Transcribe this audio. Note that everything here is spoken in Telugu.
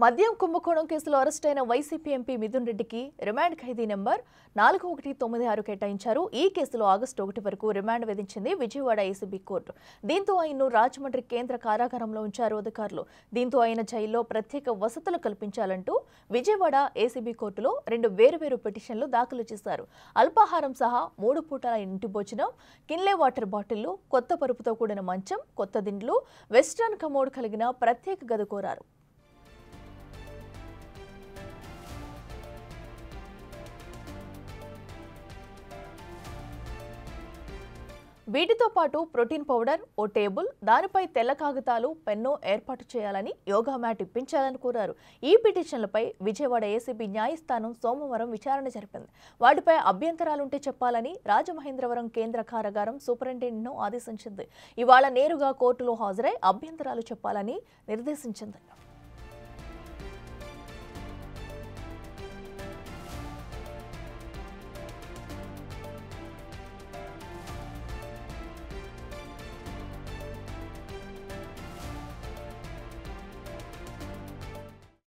మద్యం కుంభకోణం కేసులో అరెస్టైన వైసీపీ ఎంపీ మిథున్ రెడ్డికి రిమాండ్ ఖైదీ నెంబర్ 4196 కేటాయించారు. ఈ కేసులో ఆగస్టు 1 వరకు రిమాండ్ విధించింది విజయవాడ ఏసీబీ కోర్టు. దీంతో ఆయన్ను రాజమండ్రి కేంద్ర కారాగారంలో ఉంచారు అధికారులు. దీంతో ఆయన జైల్లో ప్రత్యేక వసతులు కల్పించాలంటూ విజయవాడ ఏసీబీ కోర్టులో 2 వేర్వేరు పిటిషన్లు దాఖలు చేశారు. అల్పాహారం సహా 3 పూటల ఇంటి భోజనం, కిన్లే వాటర్ బాటిళ్లు, కొత్త పరుపుతో కూడిన మంచం, కొత్త దిండ్లు, వెస్టర్న్ కమోడ్ కలిగిన ప్రత్యేక గది కోరారు. వీటితో పాటు ప్రోటీన్ పౌడర్, ఓ టేబుల్, దానిపై తెల్ల కాగితాలు, పెన్ను ఏర్పాటు చేయాలని, యోగా మ్యాట్ ఇప్పించాలని కోరారు. ఈ పిటిషన్లపై విజయవాడ ఏసీబీ న్యాయస్థానం సోమవారం విచారణ జరిపింది. వాటిపై అభ్యంతరాలుంటే చెప్పాలని రాజమహేంద్రవరం కేంద్ర కారాగారం సూపరింటెండెంట్ను ఆదేశించింది. ఇవాళ నేరుగా కోర్టులో హాజరై అభ్యంతరాలు చెప్పాలని నిర్దేశించింది.